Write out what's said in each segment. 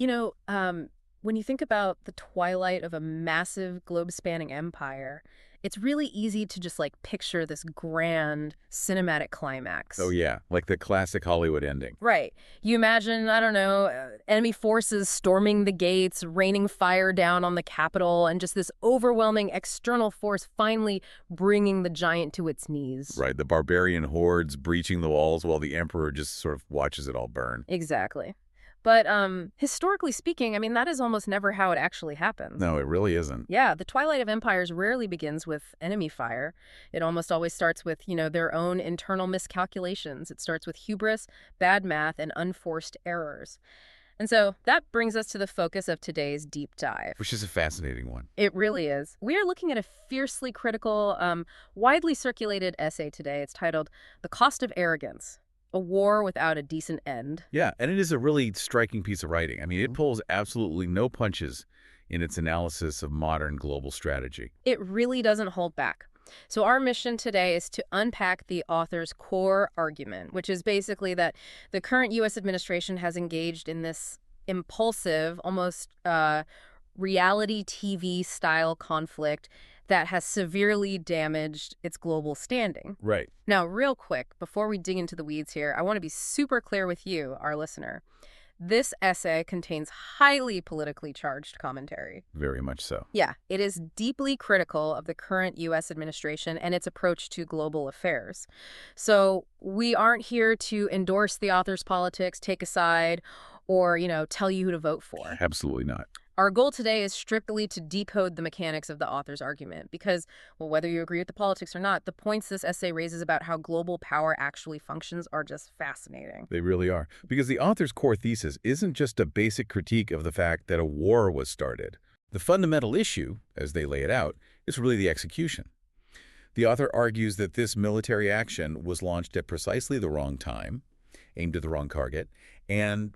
You know, when you think about the twilight of a massive globe-spanning empire, it's really easy to just like picture this grand cinematic Oh, climax. yeah, like the classic Hollywood ending. Right. You imagine, I don't know, enemy forces storming the gates, raining fire down on the capital, and just this overwhelming external force finally bringing the giant to its knees. Right, the barbarian hordes breaching the walls while the emperor just sort of watches it all burn. Exactly. But historically speaking, I mean, that is almost never how it actually happens. No, it really isn't. Yeah, the Twilight of Empires rarely begins with enemy fire. It almost always starts with, their own internal miscalculations. It starts with hubris, bad math, and unforced errors. And so that brings us to the focus of today's deep dive. Which is a fascinating one. It really is. We are looking at a fiercely critical, widely circulated essay today. It's titled The Cost of Arrogance, a War Without a Decent End. Yeah, and it is a really striking piece of writing. I mean, it pulls absolutely no punches in its analysis of modern global strategy. It really doesn't hold back. So our mission today is to unpack the author's core argument, which is basically that the current U.S. administration has engaged in this impulsive, almost reality TV style conflict that has severely damaged its global standing. Right. Now, real quick, before we dig into the weeds here, I want to be super clear with you, our listener. This essay contains highly politically charged commentary. Very much so. Yeah, it is deeply critical of the current U.S. administration and its approach to global affairs. So we aren't here to endorse the author's politics, take a side, or, tell you who to vote for. Absolutely not. Our goal today is strictly to decode the mechanics of the author's argument because, well, whether you agree with the politics or not, the points this essay raises about how global power actually functions are just fascinating. They really are. Because the author's core thesis isn't just a basic critique of the fact that a war was started. The fundamental issue, as they lay it out, is really the execution. The author argues that this military action was launched at precisely the wrong time, aimed at the wrong target, and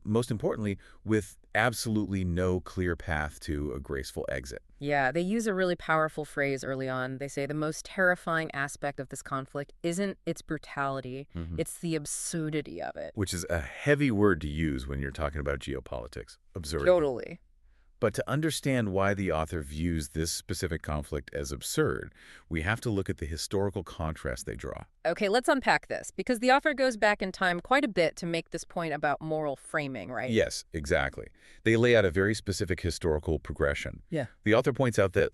most importantly, with absolutely no clear path to a graceful exit. Yeah, they use a really powerful phrase early on. They say the most terrifying aspect of this conflict isn't its brutality, it's the absurdity of it. Which is a heavy word to use when you're talking about geopolitics. Absurdity. Totally. But to understand why the author views this specific conflict as absurd, we have to look at the historical contrast they draw. Okay, let's unpack this, because the author goes back in time quite a bit to make this point about moral framing, right? Yes, exactly. They lay out a very specific historical progression. Yeah. The author points out that,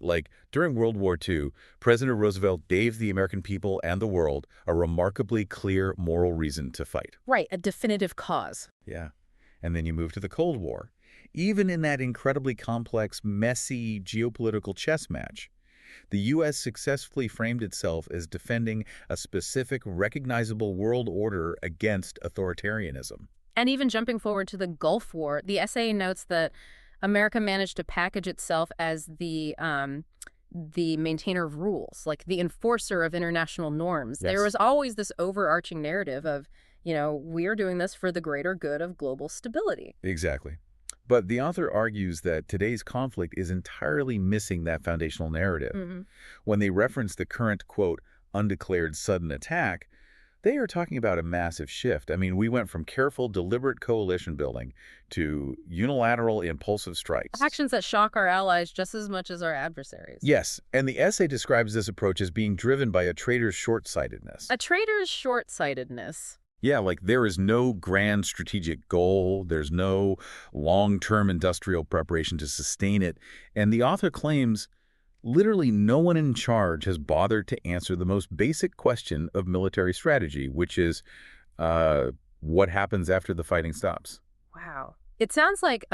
during World War II, President Roosevelt gave the American people and the world a remarkably clear moral reason to fight. Right, a definitive cause. Yeah. And then you move to the Cold War. Even in that incredibly complex, messy geopolitical chess match, the U.S. successfully framed itself as defending a specific, recognizable world order against authoritarianism. And even jumping forward to the Gulf War, the essay notes that America managed to package itself as the maintainer of rules, like the enforcer of international norms. Yes. There was always this overarching narrative of, we're doing this for the greater good of global stability. Exactly. But the author argues that today's conflict is entirely missing that foundational narrative. When they reference the current, quote, undeclared sudden attack, they are talking about a massive shift. I mean, we went from careful, deliberate coalition building to unilateral, impulsive strikes. Actions that shock our allies just as much as our adversaries. Yes, and the essay describes this approach as being driven by a traitor's short-sightedness. A traitor's short-sightedness. Yeah, there is no grand strategic goal, there's no long-term industrial preparation to sustain it, and the author claims literally no one in charge has bothered to answer the most basic question of military strategy, which is, what happens after the fighting stops? Wow. It sounds like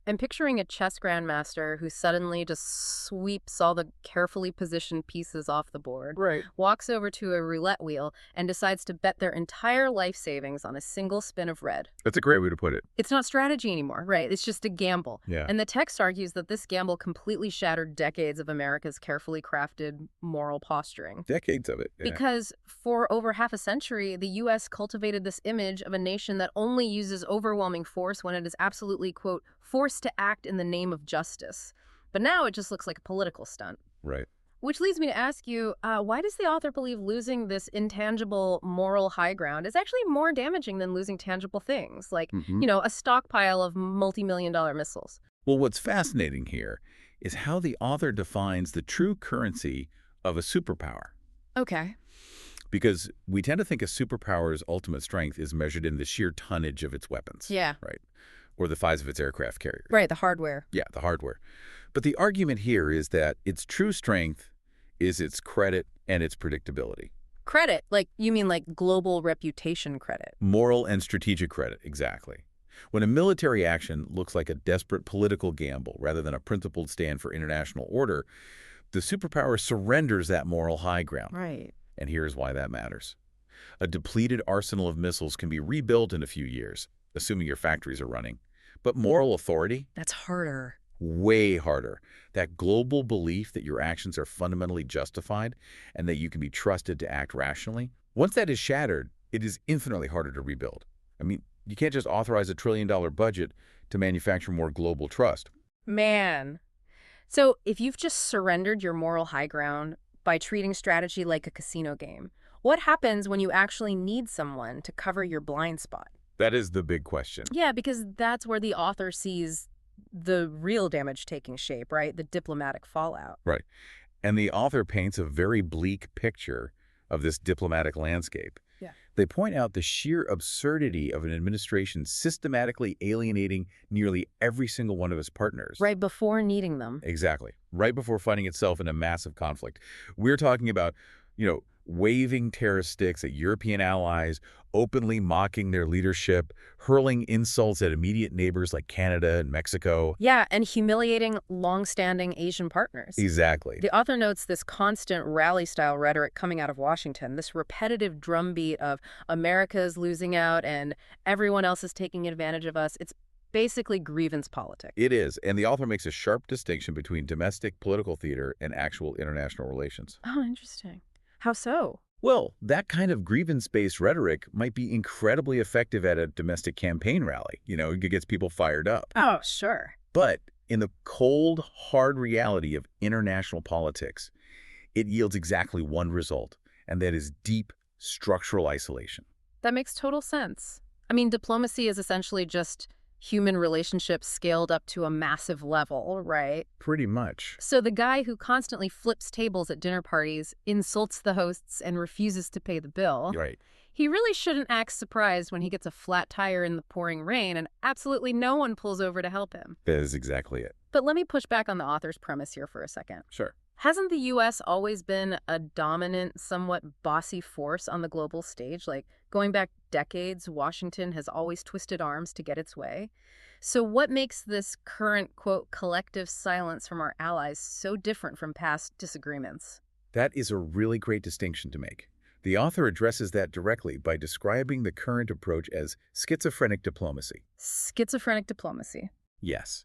I'm picturing a chess grandmaster who suddenly just sweeps all the carefully positioned pieces off the board, Right. walks over to a roulette wheel, and decides to bet their entire life savings on a single spin of red. That's a great way to put it. It's not strategy anymore, right? It's just a gamble. Yeah. And the text argues that this gamble completely shattered decades of America's carefully crafted moral posturing. Decades of it. Yeah. Because for over half a century, the U.S. cultivated this image of a nation that only uses overwhelming force when it is absolutely, quote, forced to act in the name of justice. But now it just looks like a political stunt. Right. Which leads me to ask you, why does the author believe losing this intangible moral high ground is actually more damaging than losing tangible things, like, Hmm. a stockpile of multi-million-dollar missiles? Well, what's fascinating here is how the author defines the true currency of a superpower. Okay. Because we tend to think a superpower's ultimate strength is measured in the sheer tonnage of its weapons, Yeah. right? Or the size of its aircraft carriers. Right, the hardware. Yeah, the hardware. But the argument here is that its true strength is its credit and its predictability. Credit, like, you mean like global reputation credit? Moral and strategic credit, exactly. When a military action looks like a desperate political gamble rather than a principled stand for international order, the superpower surrenders that moral high ground. Right. And here's why that matters. A depleted arsenal of missiles can be rebuilt in a few years, assuming your factories are running. But moral authority? That's harder. Way harder. That global belief that your actions are fundamentally justified and that you can be trusted to act rationally. Once that is shattered, it is infinitely harder to rebuild. I mean, you can't just authorize a trillion-dollar budget to manufacture more global trust. Man. So if you've just surrendered your moral high ground by treating strategy like a casino game, what happens when you actually need someone to cover your blind spot? That is the big question. Yeah, because that's where the author sees the real damage taking shape, right? The diplomatic fallout. Right. And the author paints a very bleak picture of this diplomatic landscape. Yeah. They point out the sheer absurdity of an administration systematically alienating nearly every single one of its partners. Right before needing them. Exactly. Right before finding itself in a massive conflict. We're talking about, waving terrorist sticks at European allies, openly mocking their leadership, hurling insults at immediate neighbors like Canada and Mexico. Yeah, and humiliating long-standing Asian partners. Exactly. The author notes this constant rally-style rhetoric coming out of Washington, this repetitive drumbeat of America's losing out and everyone else is taking advantage of us. It's basically grievance politics. It is, and the author makes a sharp distinction between domestic political theater and actual international relations. Oh, interesting. How so? Well, that kind of grievance-based rhetoric might be incredibly effective at a domestic campaign rally. It gets people fired up. Oh, sure. But in the cold, hard reality of international politics, it yields exactly one result, and that is deep structural isolation. That makes total sense. I mean, diplomacy is essentially just human relationships scaled up to a massive level, right? Pretty much. So the guy who constantly flips tables at dinner parties, insults the hosts, and refuses to pay the bill, Right. he really shouldn't act surprised when he gets a flat tire in the pouring rain and absolutely no one pulls over to help him. That is exactly it. But let me push back on the author's premise here for a second. Sure. Hasn't the U.S. always been a dominant, somewhat bossy force on the global stage? Like, going back decades, Washington has always twisted arms to get its way. So what makes this current, quote, collective silence from our allies so different from past disagreements? That is a really great distinction to make. The author addresses that directly by describing the current approach as schizophrenic diplomacy. Schizophrenic diplomacy. Yes.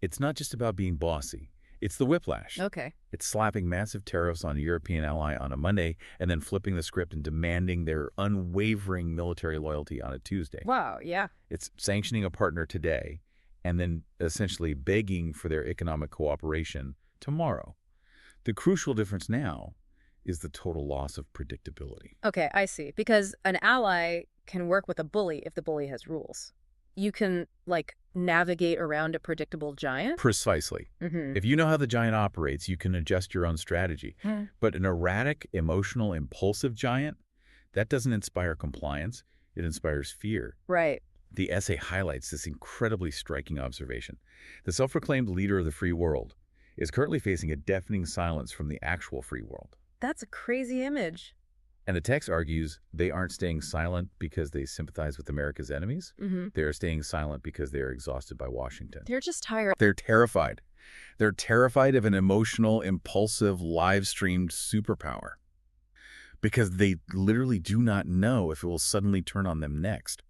It's not just about being bossy. It's the whiplash. Okay. It's slapping massive tariffs on a European ally on a Monday and then flipping the script and demanding their unwavering military loyalty on a Tuesday. Wow, yeah. It's sanctioning a partner today and then essentially begging for their economic cooperation tomorrow. The crucial difference now is the total loss of predictability. Okay, I see. Because an ally can work with a bully if the bully has rules. You can, like, navigate around a predictable giant? Precisely. Mm-hmm. If you know how the giant operates, you can adjust your own strategy. But an erratic, emotional, impulsive giant, that doesn't inspire compliance. It inspires fear. Right. The essay highlights this incredibly striking observation. The self-proclaimed leader of the free world is currently facing a deafening silence from the actual free world. That's a crazy image. And the text argues they aren't staying silent because they sympathize with America's enemies. Mm-hmm. They are staying silent because they are exhausted by Washington. They're just tired. They're terrified. They're terrified of an emotional, impulsive, live-streamed superpower because they literally do not know if it will suddenly turn on them next.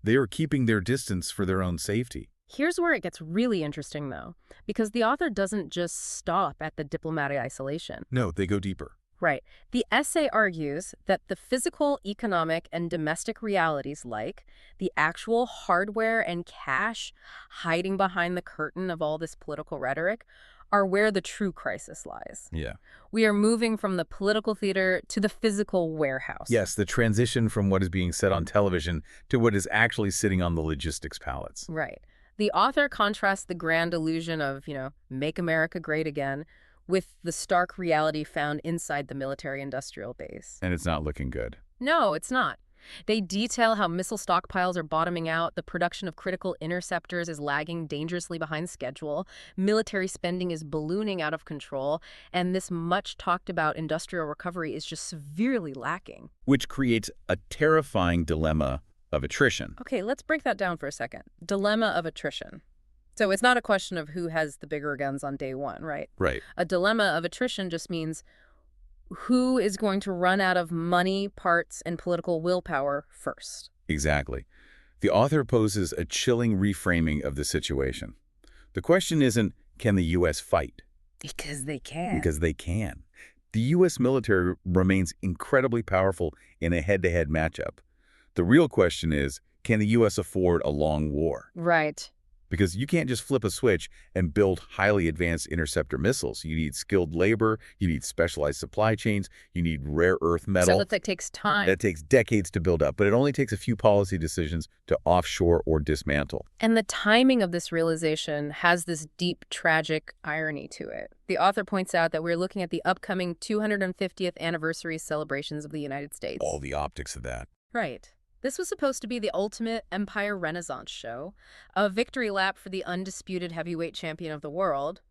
They are keeping their distance for their own safety. Here's where it gets really interesting, though, because the author doesn't just stop at the diplomatic isolation. No, they go deeper. Right. The essay argues that the physical, economic, and domestic realities like the actual hardware and cash hiding behind the curtain of all this political rhetoric are where the true crisis lies. Yeah. We are moving from the political theater to the physical warehouse. Yes, the transition from what is being said on television to what is actually sitting on the logistics pallets. Right. The author contrasts the grand illusion of, make America great again with the stark reality found inside the military-industrial base. And it's not looking good. No, it's not. They detail how missile stockpiles are bottoming out, the production of critical interceptors is lagging dangerously behind schedule, military spending is ballooning out of control, and this much-talked-about industrial recovery is just severely lacking. Which creates a terrifying dilemma of attrition. Okay, let's break that down for a second. Dilemma of attrition. So it's not a question of who has the bigger guns on day one, right? Right. A dilemma of attrition just means who is going to run out of money, parts, and political willpower first. Exactly. The author poses a chilling reframing of the situation. The question isn't, can the U.S. fight? Because they can. Because they can. The U.S. military remains incredibly powerful in a head-to-head matchup. The real question is, can the U.S. afford a long war? Right. Because you can't just flip a switch and build highly advanced interceptor missiles. You need skilled labor, you need specialized supply chains, you need rare earth metal. So that takes time. That takes decades to build up, but it only takes a few policy decisions to offshore or dismantle. And the timing of this realization has this deep, tragic irony to it. The author points out that we're looking at the upcoming 250th anniversary celebrations of the United States. All the optics of that. Right. This was supposed to be the ultimate empire renaissance show, a victory lap for the undisputed heavyweight champion of the world,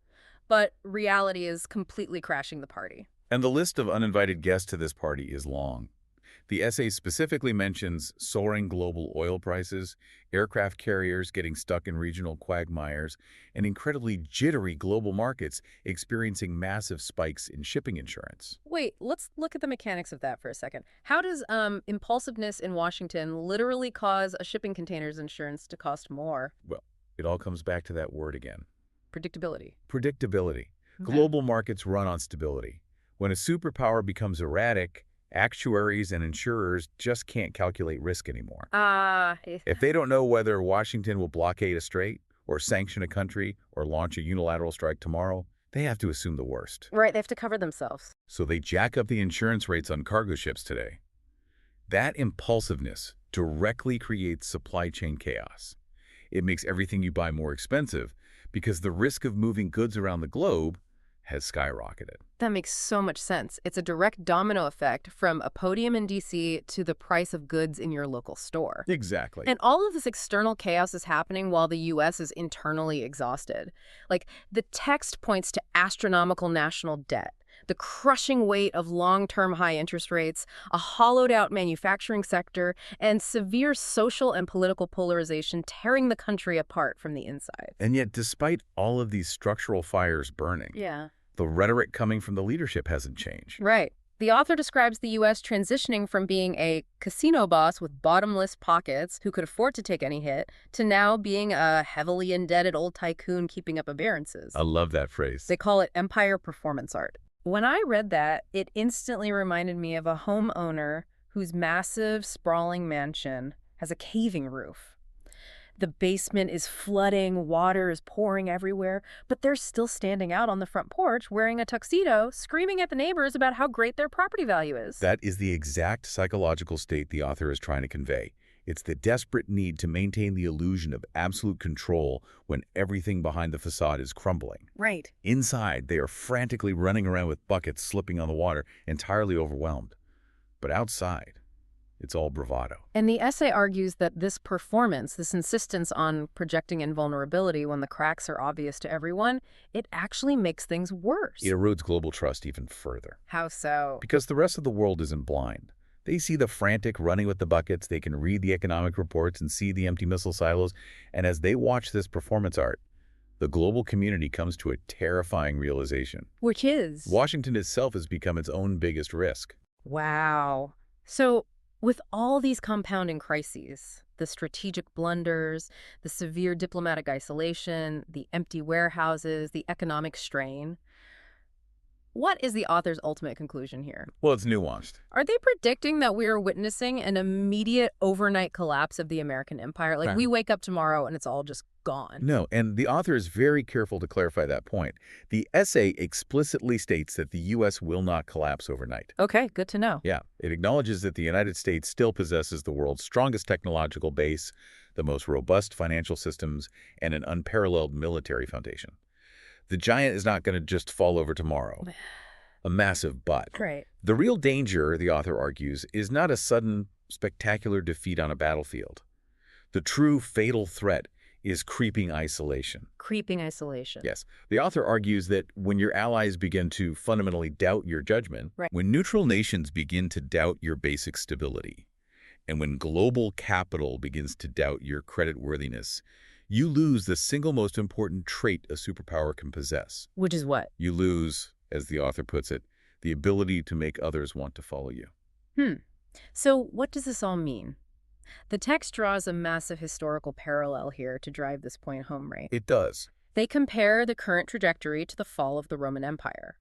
but reality is completely crashing the party. And the list of uninvited guests to this party is long. The essay specifically mentions soaring global oil prices, aircraft carriers getting stuck in regional quagmires, and incredibly jittery global markets experiencing massive spikes in shipping insurance. Wait, let's look at the mechanics of that for a second. How does impulsiveness in Washington literally cause a shipping container's insurance to cost more? Well, it all comes back to that word again. Predictability. Predictability. Okay. Global markets run on stability. When a superpower becomes erratic, actuaries and insurers just can't calculate risk anymore. If they don't know whether Washington will blockade a strait or sanction a country or launch a unilateral strike tomorrow, they have to assume the worst. Right, they have to cover themselves. So they jack up the insurance rates on cargo ships today. That impulsiveness directly creates supply chain chaos. It makes everything you buy more expensive because the risk of moving goods around the globe has skyrocketed. That makes so much sense. It's a direct domino effect from a podium in D.C. to the price of goods in your local store. Exactly. And all of this external chaos is happening while the U.S. is internally exhausted. Like, the text points to astronomical national debt, the crushing weight of long-term high interest rates, a hollowed-out manufacturing sector, and severe social and political polarization tearing the country apart from the inside. And yet, despite all of these structural fires burning, the rhetoric coming from the leadership hasn't changed. Right. The author describes the U.S. transitioning from being a casino boss with bottomless pockets who could afford to take any hit to now being a heavily indebted old tycoon keeping up appearances. I love that phrase. They call it empire performance art. When I read that, it instantly reminded me of a homeowner whose massive, sprawling mansion has a caving roof. The basement is flooding, water is pouring everywhere, but they're still standing out on the front porch wearing a tuxedo, screaming at the neighbors about how great their property value is. That is the exact psychological state the author is trying to convey. It's the desperate need to maintain the illusion of absolute control when everything behind the facade is crumbling. Right. Inside, they are frantically running around with buckets slipping on the water, entirely overwhelmed. But outside, it's all bravado. And the essay argues that this performance, this insistence on projecting invulnerability when the cracks are obvious to everyone, it actually makes things worse. It erodes global trust even further. How so? Because the rest of the world isn't blind. They see the frantic running with the buckets, they can read the economic reports and see the empty missile silos, and as they watch this performance art, the global community comes to a terrifying realization. Which is? Washington itself has become its own biggest risk. Wow. So, with all these compounding crises, the strategic blunders, the severe diplomatic isolation, the empty warehouses, the economic strain, What is the author's ultimate conclusion here? Well, it's nuanced. Are they predicting that we are witnessing an immediate overnight collapse of the American empire? Like, Right. we wake up tomorrow and it's all just gone. No, and the author is very careful to clarify that point. The essay explicitly states that the U.S. will not collapse overnight. Okay, good to know. Yeah, it acknowledges that the United States still possesses the world's strongest technological base, the most robust financial systems, and an unparalleled military foundation. The giant is not going to just fall over tomorrow. A massive but. Right. The real danger, the author argues, is not a sudden, spectacular defeat on a battlefield. The true fatal threat is creeping isolation. Creeping isolation. Yes. The author argues that when your allies begin to fundamentally doubt your judgment, Right. when neutral nations begin to doubt your basic stability, and when global capital begins to doubt your creditworthiness, you lose the single most important trait a superpower can possess. Which is what? You lose, as the author puts it, the ability to make others want to follow you. So what does this all mean? The text draws a massive historical parallel here to drive this point home, right? It does. They compare the current trajectory to the fall of the Roman Empire.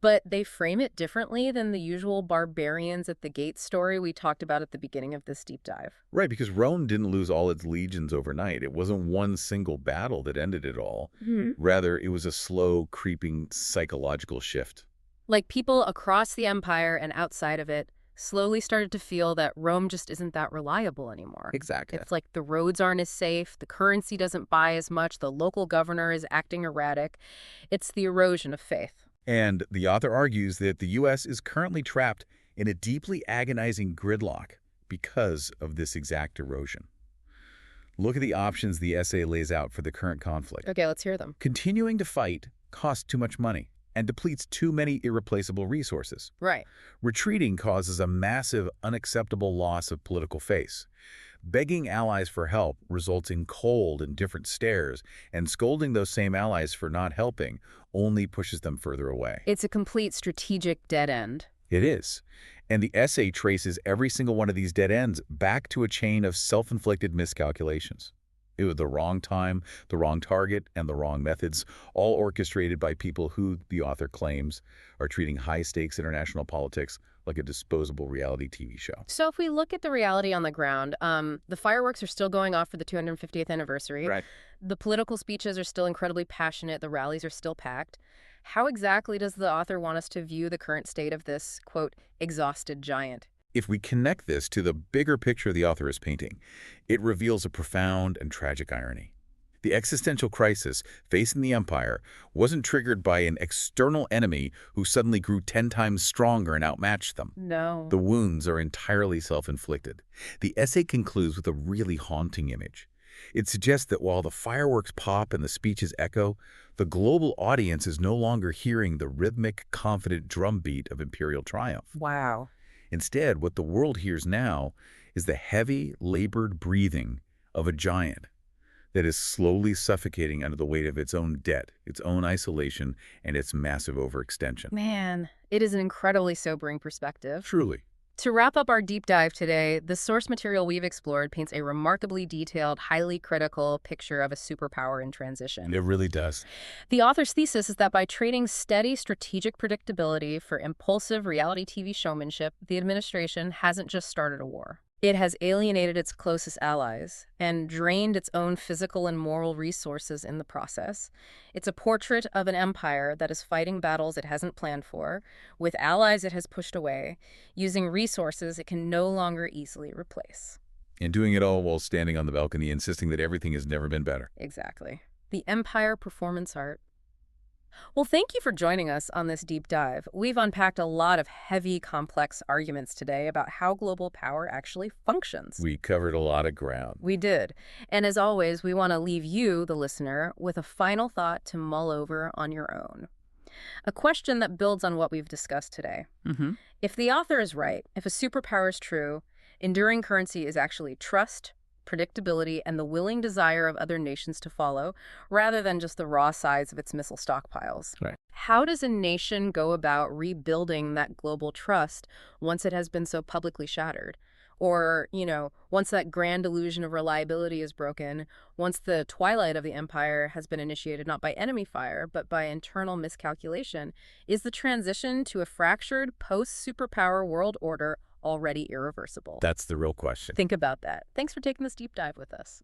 But they frame it differently than the usual barbarians at the gate story we talked about at the beginning of this deep dive. Right, because Rome didn't lose all its legions overnight. It wasn't one single battle that ended it all. Rather, it was a slow, creeping psychological shift. Like, people across the empire and outside of it slowly started to feel that Rome just isn't that reliable anymore. Exactly. It's like the roads aren't as safe, the currency doesn't buy as much, the local governor is acting erratic. It's the erosion of faith. And the author argues that the U.S. is currently trapped in a deeply agonizing gridlock because of this exact erosion. Look at the options the essay lays out for the current conflict. Okay, let's hear them. Continuing to fight costs too much money and depletes too many irreplaceable resources. Right. Retreating causes a massive, unacceptable loss of political face. Begging allies for help results in cold, indifferent stares, and scolding those same allies for not helping only pushes them further away. It's a complete strategic dead end. It is. And the essay traces every single one of these dead ends back to a chain of self-inflicted miscalculations. It was the wrong time, the wrong target, and the wrong methods, all orchestrated by people who, the author claims, are treating high-stakes international politics like a disposable reality TV show. So if we look at the reality on the ground, the fireworks are still going off for the 250th anniversary. Right. The political speeches are still incredibly passionate. The rallies are still packed. How exactly does the author want us to view the current state of this, quote, exhausted giant? If we connect this to the bigger picture the author is painting, it reveals a profound and tragic irony. The existential crisis facing the empire wasn't triggered by an external enemy who suddenly grew 10 times stronger and outmatched them. No. The wounds are entirely self-inflicted. The essay concludes with a really haunting image. It suggests that while the fireworks pop and the speeches echo, the global audience is no longer hearing the rhythmic, confident drumbeat of imperial triumph. Wow. Instead, what the world hears now is the heavy, labored breathing of a giant that is slowly suffocating under the weight of its own debt, its own isolation, and its massive overextension. Man, it is an incredibly sobering perspective. Truly. To wrap up our deep dive today, the source material we've explored paints a remarkably detailed, highly critical picture of a superpower in transition. It really does. The author's thesis is that by trading steady strategic predictability for impulsive reality TV showmanship, the administration hasn't just started a war. It has alienated its closest allies and drained its own physical and moral resources in the process. It's a portrait of an empire that is fighting battles it hasn't planned for, with allies it has pushed away, using resources it can no longer easily replace. And doing it all while standing on the balcony, insisting that everything has never been better. Exactly. The Empire performance art. Well, thank you for joining us on this deep dive. We've unpacked a lot of heavy, complex arguments today about how global power actually functions. We covered a lot of ground. We did. And as always, we want to leave you, the listener, with a final thought to mull over on your own. A question that builds on what we've discussed today. If the author is right, if a superpower is true, enduring currency is actually trust, predictability, and the willing desire of other nations to follow, rather than just the raw size of its missile stockpiles. Right. How does a nation go about rebuilding that global trust once it has been so publicly shattered? Or, once that grand illusion of reliability is broken, once the twilight of the empire has been initiated not by enemy fire, but by internal miscalculation, is the transition to a fractured post-superpower world order already irreversible? That's the real question. Think about that. Thanks for taking this deep dive with us.